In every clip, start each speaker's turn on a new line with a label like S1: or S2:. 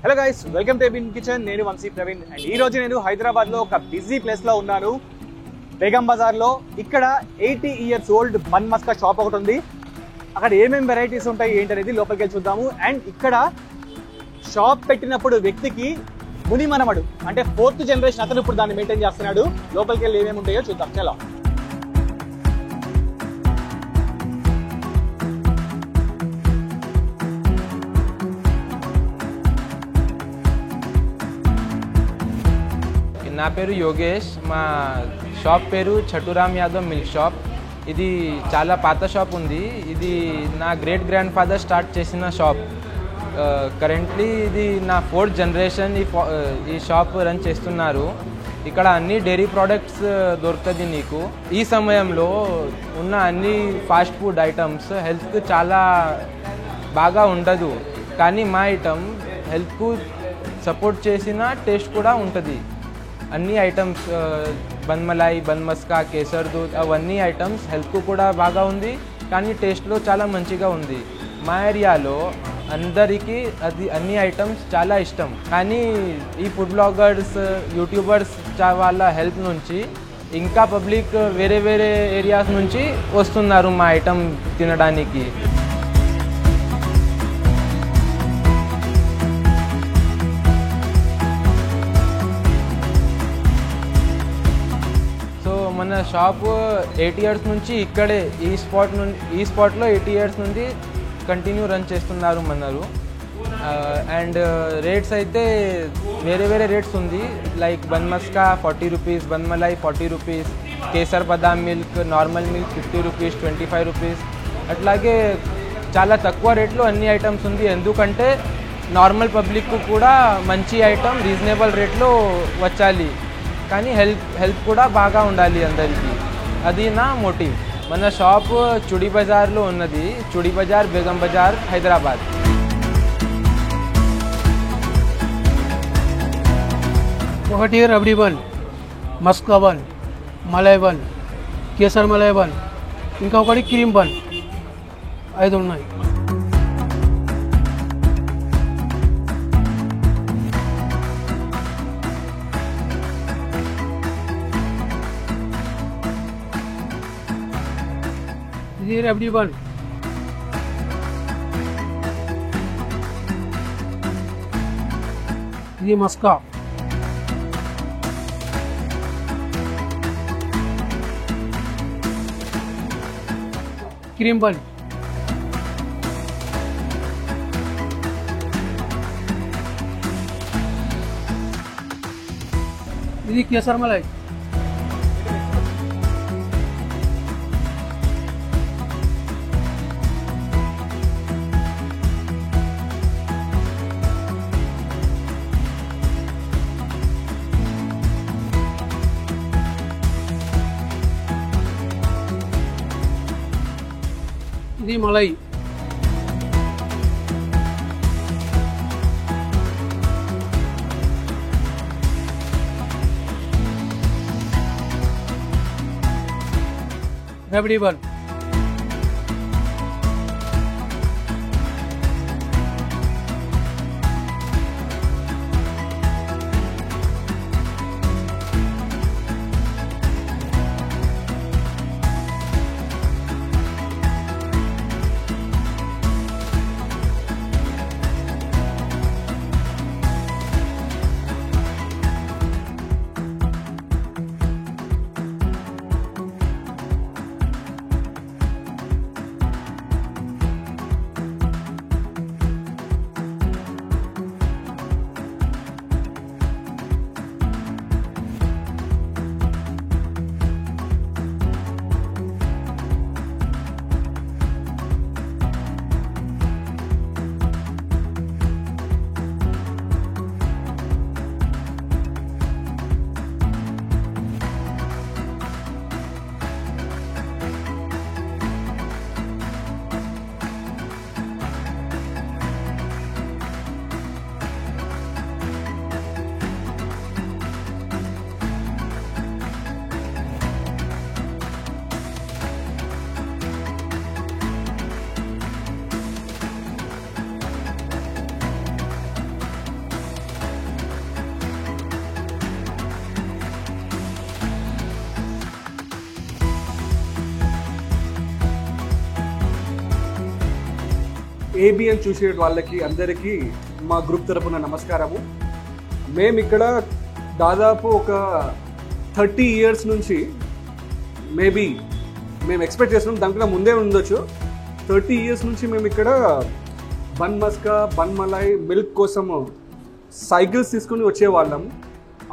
S1: Hello guys, welcome to Ebin kitchen. నేను Vamshi Praveen. And ఈ రోజు నేను హైదరాబాద్ లో ఒక బిజీ ప్లేస్ లో ఉన్నాను, బేగం బజార్ లో. ఇక్కడ 80 years ఓల్డ్ బన్ మస్కా షాప్ ఒకటి ఉంది. అక్కడ ఏమేమి వెరైటీస్ ఉంటాయి ఏంటనేది లోపలికి వెళ్ళి చూద్దాము. అండ్ ఇక్కడ షాప్ పెట్టినప్పుడు వ్యక్తికి ముని మనమడు, అంటే 4th జనరేషన్ అతను ఇప్పుడు దాన్ని మెయింటైన్ చేస్తున్నాడు. లోపలికి వెళ్ళి ఏమేమి ఉంటాయో చూద్దాం. చలో.
S2: నా పేరు యోగేష్. మా షాప్ పేరు చటురామ్ యాదవ్ మిల్క్ షాప్. ఇది చాలా పాత షాప్ ఉంది. ఇది నా గ్రేట్ గ్రాండ్ ఫాదర్ స్టార్ట్ చేసిన షాప్. కరెంట్లీ ఇది నా 4th జనరేషన్ ఈ షాప్ రన్ చేస్తున్నారు. ఇక్కడ అన్ని డైరీ ప్రోడక్ట్స్ దొరుకుతుంది నీకు. ఈ సమయంలో ఉన్న అన్ని ఫాస్ట్ ఫుడ్ ఐటమ్స్ హెల్త్కు చాలా బాగా ఉండదు, కానీ మా ఐటమ్ హెల్త్కు సపోర్ట్ చేసిన టేస్ట్ కూడా ఉంటుంది. అన్ని items bun malai, bun maska, kesar doodh అవన్నీ ఐటమ్స్ హెల్త్కు కూడా బాగా ఉంది, కానీ టేస్ట్లో చాలా మంచిగా ఉంది. మా ఏరియాలో అందరికీ అన్ని ఐటమ్స్ చాలా ఇష్టం, కానీ ఈ ఫుడ్ బ్లాగర్స్, యూట్యూబర్స్ వాళ్ళ హెల్ప్ నుంచి ఇంకా పబ్లిక్ వేరే వేరే ఏరియాస్ నుంచి వస్తున్నారు మా ఐటమ్ తినడానికి. మన షాప్ 8 years నుంచి ఇక్కడే ఈ స్పాట్లో 8 years నుండి కంటిన్యూ రన్ చేస్తున్నారు మనరు. అండ్ రేట్స్ అయితే వేరే వేరే రేట్స్ ఉంది. Like bun maska 40 rupees, bun malai 40 rupees, kesar badam milk, normal milk 50 rupees, 25 rupees. అట్లాగే చాలా తక్కువ రేట్లో అన్ని ఐటమ్స్ ఉంది, ఎందుకంటే నార్మల్ పబ్లిక్కు కూడా మంచి ఐటమ్ రీజనబుల్ రేట్లో వచ్చాలి, కానీ హెల్త్ కూడా బాగా ఉండాలి అందరికీ. అది నా మోటివ్. మన షాప్ చుడి బజార్లో ఉన్నది. చుడి బజార్, బేగం బజార్, హైదరాబాద్.
S3: ఒకటి rabdi bun, maska bun, malai bun, kesar malai bun, ఇంకొకటి క్రీమ్ బన్. 5 ఉన్నాయి. ఇది రబడీ బన్. ఇది మస్కా. Cream bun. ఇది కేసర్ మలై. ఇది మలై. రబడీ బన్.
S4: ఏబిఎన్ చూసే వాళ్ళకి అందరికీ మా గ్రూప్ తరపున నమస్కారము. మేము ఇక్కడ దాదాపు ఒక 30 years నుంచి మేబీ మేము ఎక్స్పెక్ట్ చేస్తున్నాం, దానికన్నా ముందే ఉండొచ్చు. 30 years నుంచి మేము ఇక్కడ bun maska, bun malai, milk కోసం సైకిల్స్ తీసుకుని వచ్చేవాళ్ళం.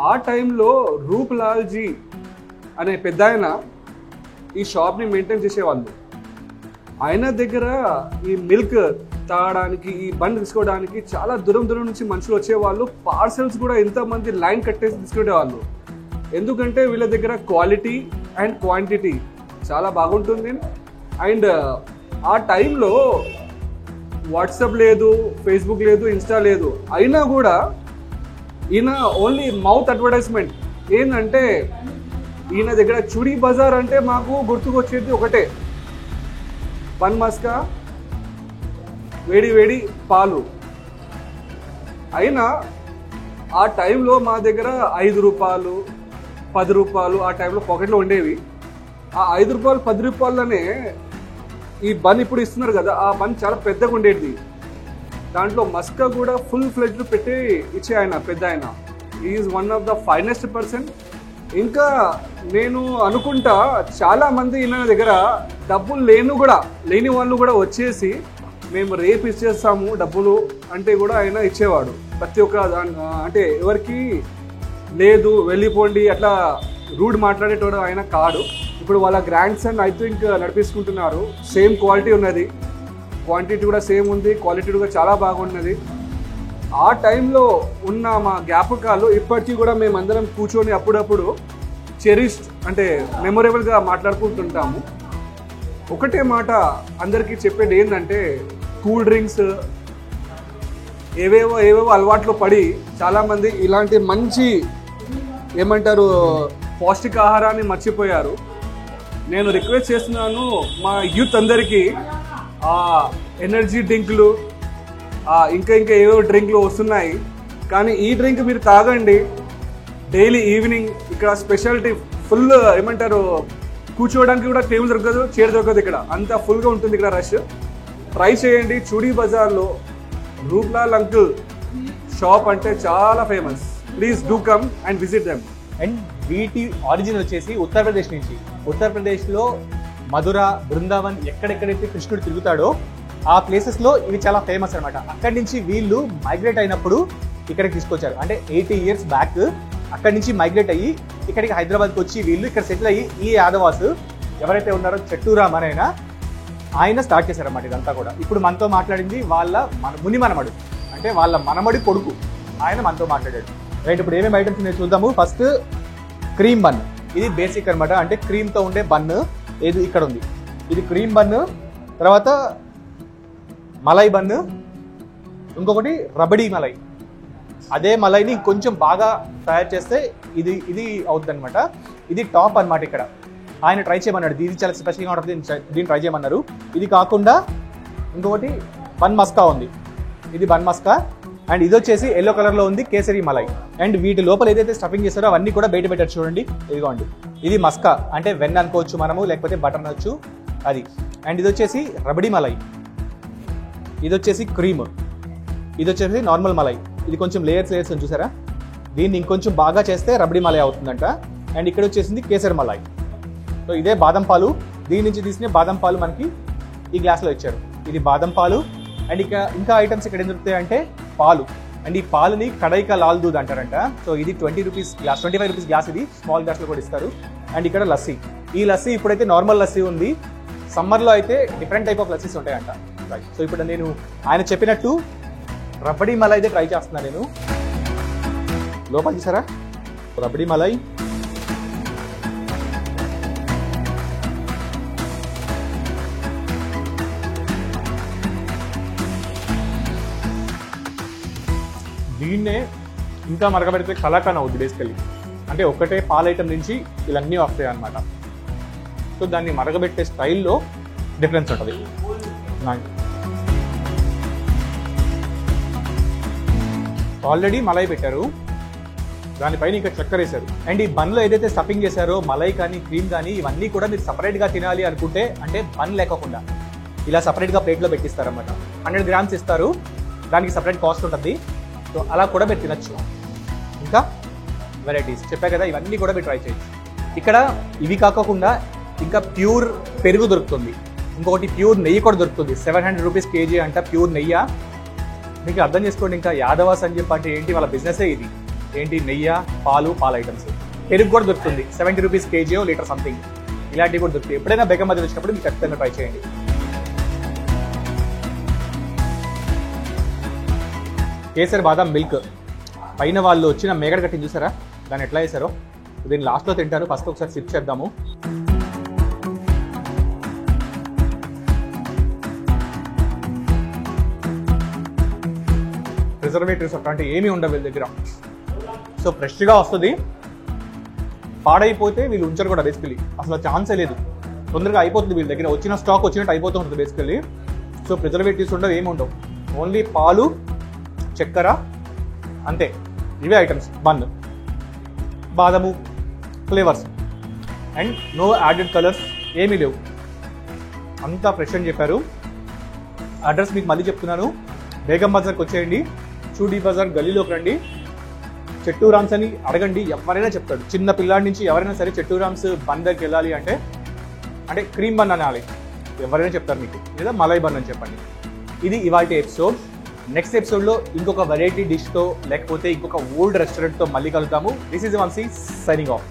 S4: ఆ టైంలో రూప్లాల్జీ అనే పెద్ద ఆయన ఈ షాప్ని మెయింటైన్ చేసేవాళ్ళు. ఆయన దగ్గర ఈ మిల్క్ తాగడానికి, ఈ బన్ తీసుకోవడానికి చాలా దూరం నుంచి మనుషులు వచ్చేవాళ్ళు. పార్సెల్స్ కూడా ఎంతమంది లైన్ కట్టేసి తీసుకునేవాళ్ళు. ఎందుకంటే వీళ్ళ దగ్గర క్వాలిటీ అండ్ క్వాంటిటీ చాలా బాగుంటుంది. అండ్ ఆ టైంలో వాట్సాప్ లేదు, ఫేస్బుక్ లేదు, ఇన్స్టా లేదు. అయినా కూడా ఈయన ఓన్లీ మౌత్ అడ్వర్టైజ్మెంట్ ఏంటంటే, ఈయన దగ్గర చుడీ బజార్ అంటే మాకు గుర్తుకొచ్చేది ఒకటే, బన్ మస్కా, వేడి వేడి పాలు. అయినా ఆ టైంలో మా దగ్గర 5 రూపాయలు, 10 రూపాయలు ఆ టైంలో పాకెట్లో ఉండేవి. ఆ 5 రూపాయలు, 10 రూపాయలనే ఈ బన్ ఇప్పుడు ఇస్తున్నారు కదా, ఆ బన్ చాలా పెద్దగా ఉండేది. దాంట్లో మస్కా కూడా ఫుల్ ఫ్లెడ్జ్ పెట్టి ఇచ్చే ఆయన పెద్ద ఆయన. Is one of the finest person. ఇంకా నేను అనుకుంటా చాలామంది ఈయన దగ్గర డబ్బులు లేని వాళ్ళు కూడా వచ్చేసి మేము రేపు ఇచ్చేస్తాము డబ్బులు అంటే కూడా ఆయన ఇచ్చేవాడు. ప్రతి ఒక్క అంటే ఎవరికి లేదు వెళ్ళిపోండి అట్లా రూడ్ మాట్లాడేటోడు ఆయన కాదు. ఇప్పుడు వాళ్ళ గ్రాండ్ సన్ ఐ థింక్ నడిపించుకుంటున్నారు. సేమ్ క్వాలిటీ ఉన్నది, క్వాంటిటీ కూడా సేమ్ ఉంది, క్వాలిటీ కూడా చాలా బాగున్నది. ఆ టైంలో ఉన్న మా జ్ఞాపకాలు ఇప్పటికీ కూడా మేమందరం కూర్చొని అప్పుడప్పుడు చెరిష్ అంటే మెమొరబుల్గా మాట్లాడుకుంటుంటాము. ఒకటే మాట అందరికీ చెప్పేది ఏంటంటే, కూల్ డ్రింక్స్ ఏవేవో అలవాట్లు పడి చాలామంది ఇలాంటి మంచి ఏమంటారు పౌష్టికాహారాన్ని మర్చిపోయారు. నేను రిక్వెస్ట్ చేస్తున్నాను మా యూత్ అందరికీ ఎనర్జీ డ్రింకులు ఇంకా ఏవో డ్రింక్లు వస్తున్నాయి, కానీ ఈ డ్రింక్ మీరు తాగండి డైలీ ఈవినింగ్. ఇక్కడ స్పెషాలిటీ ఫుల్ ఏమంటారు కూర్చోవడానికి కూడా టేబుల్ దొరకదు, చైర్ దొరకదు. ఇక్కడ అంతా ఫుల్గా ఉంటుంది ఇక్కడ రష్. ట్రై చేయండి. చుడీ బజార్లో రూప్లాల్ అంకుల్ షాప్ అంటే చాలా famous. Please do come and visit them.
S1: And వీటి ఆరిజిన్ వచ్చేసి ఉత్తరప్రదేశ్ నుంచి. ఉత్తరప్రదేశ్లో మధుర, బృందావన్ ఎక్కడెక్కడైతే కృష్ణుడు తిరుగుతాడో ఆ ప్లేసెస్లో ఇవి చాలా ఫేమస్ అనమాట. అక్కడి నుంచి వీళ్ళు మైగ్రేట్ అయినప్పుడు ఇక్కడికి తీసుకొచ్చారు. అంటే 80 years బ్యాక్ అక్కడి నుంచి మైగ్రేట్ అయ్యి ఇక్కడికి హైదరాబాద్కి వచ్చి వీళ్ళు ఇక్కడ సెటిల్ అయ్యి ఈ యాదవాస్ ఎవరైతే ఉన్నారో చట్టూరామ్ అని ఆయన స్టార్ట్ చేశారన్నమాట ఇదంతా కూడా. ఇప్పుడు మనతో మాట్లాడింది వాళ్ళ ముని మనమడు, అంటే వాళ్ళ మనమడి కొడుకు. ఆయన మనతో మాట్లాడాడు. రైట్, ఇప్పుడు ఏమేమి ఐటమ్స్ నేను చూద్దాము. First cream bun. ఇది బేసిక్ అనమాట, అంటే క్రీమ్తో ఉండే బన్. ఏది ఇక్కడ ఉంది, ఇది క్రీమ్ బన్. తర్వాత మలై బన్, ఇంకొకటి రబడీ మలై. అదే మలైని కొంచెం బాగా తయారు చేస్తే ఇది అవుతుంది అనమాట. ఇది టాప్ అనమాట. ఇక్కడ ఆయన ట్రై చేయమన్నాడు, ఇది చాలా స్పెషల్గా ఉంటుంది, దీన్ని ట్రై చేయమన్నారు. ఇది కాకుండా ఇంకొకటి బన్ మస్కా ఉంది, ఇది బన్ మస్కా. అండ్ ఇది వచ్చేసి ఎల్లో కలర్లో ఉంది కేసరి మలై. అండ్ వీటి లోపల ఏదైతే స్టఫింగ్ చేస్తారో అవన్నీ కూడా బయట పెట్టారు చూడండి. ఇదిగోండి, ఇది మస్కా అంటే వెన్న అనుకోవచ్చు మనము, లేకపోతే బటర్ అనొచ్చు అది. అండ్ ఇది వచ్చేసి రబడీ మలై, ఇది వచ్చేసి క్రీమ్, ఇది వచ్చేసి నార్మల్ మలై. ఇది కొంచెం లేయర్స్ చూసారా, దీన్ని ఇంకొంచెం బాగా చేస్తే రబడీ మలై అవుతుందంట. అండ్ ఇక్కడ వచ్చేసింది కేసరి మలై. సో ఇదే బాదం పాలు, దీని నుంచి తీసిన బాదం పాలు మనకి ఈ గ్లాస్లో ఇచ్చారు. ఇది బాదం పాలు. అండ్ ఇంకా ఐటమ్స్ ఇక్కడ ఏం దొరుకుతాయంటే పాలు. అండ్ ఈ పాలుని కడైకా లాల్ దూద్ అంటారంట. సో ఇది 20 rupees గ్లాస్, 25 rupees గ్లాస్. ఇది స్మాల్ గ్లాస్లో కూడా ఇస్తారు. అండ్ ఇక్కడ లస్సీ. ఈ లస్సీ ఇప్పుడైతే నార్మల్ లస్సీ ఉంది, సమ్మర్లో అయితే డిఫరెంట్ టైప్ ఆఫ్ లస్సీస్ ఉంటాయంట. రైట్, సో ఇప్పుడు నేను ఆయన చెప్పినట్టు రబడీ మలై అయితే ట్రై చేస్తున్నాను నేను. లోపల చూసారా రబడీ మలై. దీన్నే ఇంకా మరగబెడితే కలాకాన్ అవుద్ది బేసికలీ. అంటే ఒకటే పాల ఐటమ్ నుంచి ఇవన్నీ వస్తాయి అన్నమాట. సో దాన్ని మరగబెట్టే స్టైల్లో డిఫరెన్స్ ఉంటుంది. ఆల్రెడీ మలై పెట్టారు, దానిపైన ఇంకా చక్కెర వేశారు. అండ్ ఈ బన్లో ఏదైతే స్టఫింగ్ చేశారో మలై కానీ క్రీమ్ కానీ ఇవన్నీ కూడా మీరు సపరేట్గా తినాలి అనుకుంటే, అంటే బన్ లేకుండా ఇలా సపరేట్గా ప్లేట్లో పెట్టిస్తారన్నమాట. 100 grams ఇస్తారు, దానికి సపరేట్ కాస్ట్ ఉంటుంది. సో అలా కూడా మీరు తినచ్చు. ఇంకా వెరైటీస్ చెప్పా కదా, ఇవన్నీ కూడా మీరు ట్రై చేయొచ్చు. ఇక్కడ ఇవి కాకుండా ఇంకా ప్యూర్ పెరుగు దొరుకుతుంది, ఇంకొకటి ప్యూర్ నెయ్యి కూడా దొరుకుతుంది. 700 రూపీస్ కేజీ అంట ప్యూర్ నెయ్యి. మీకు అర్థం చేసుకోండి, ఇంకా యాదవాస్ అని చెప్పి అంటే ఏంటి, వాళ్ళ బిజినెసే ఇది. ఏంటి, నెయ్యి, పాలు ఐటమ్స్. పెరుగు కూడా దొరుకుతుంది 70 రూపీస్ కేజీ, లీటర్ సంథింగ్, ఇలాంటివి కూడా దొరుకుతాయి. ఎప్పుడైనా బేగం బజార్ వచ్చినప్పుడు మీకు ఖచ్చితంగా ట్రై చేయండి. కేసర్ బాదం మిల్క్ పైన వాళ్ళు వచ్చిన మేగడ కట్టింది చూసారా, దాన్ని ఎట్లా వేసారో, దీన్ని లాస్ట్లో తింటారు. ఫస్ట్ ఒకసారి సిప్ చేద్దాము. ప్రిజర్వేటివ్స్ అట్లాంటి ఏమీ ఉండవు వీళ్ళ దగ్గర. సో ఫ్రెష్గా వస్తుంది. పాడైపోతే వీళ్ళు ఉంచారు కూడా బేసికలీ, అసలు ఛాన్సే లేదు. తొందరగా అయిపోతుంది వీళ్ళ దగ్గర, వచ్చిన స్టాక్ వచ్చినట్టు అయిపోతూ ఉంటుంది బేసికలీ. సో ప్రిజర్వేటివ్స్ ఉండవు, ఏమి ఉండవు, ఓన్లీ పాలు, చక్కెర, అంతే. ఇవే ఐటమ్స్, బన్, బాదము, flavours and no added colours ఏమీ లేవు, అంతా ఫ్రెష్ అని చెప్పారు. అడ్రస్ మీకు మళ్ళీ చెప్తున్నాను, బేగం బజార్కి వచ్చేయండి, చూడీ బజార్ గల్లీలోకి రండి. చెట్టు రామ్స్ అని అడగండి, ఎవరైనా చెప్తాడు. చిన్న పిల్లాడి నుంచి ఎవరైనా సరే చెట్టు రామ్స్ బన్ దగ్గరికి వెళ్ళాలి అంటే క్రీమ్ బన్ అనాలి, ఎవరైనా చెప్తారు మీకు, లేదా మలై బన్ అని చెప్పండి. ఇది ఇవాల్టి ఎపిసోడ్. నెక్స్ట్ ఎపిసోడ్లో ఇంకొక వెరైటీ డిష్తో లేకపోతే ఇంకొక ఓల్డ్ రెస్టారెంట్తో మళ్ళీ కలుద్దాము. This is Vamshi signing of.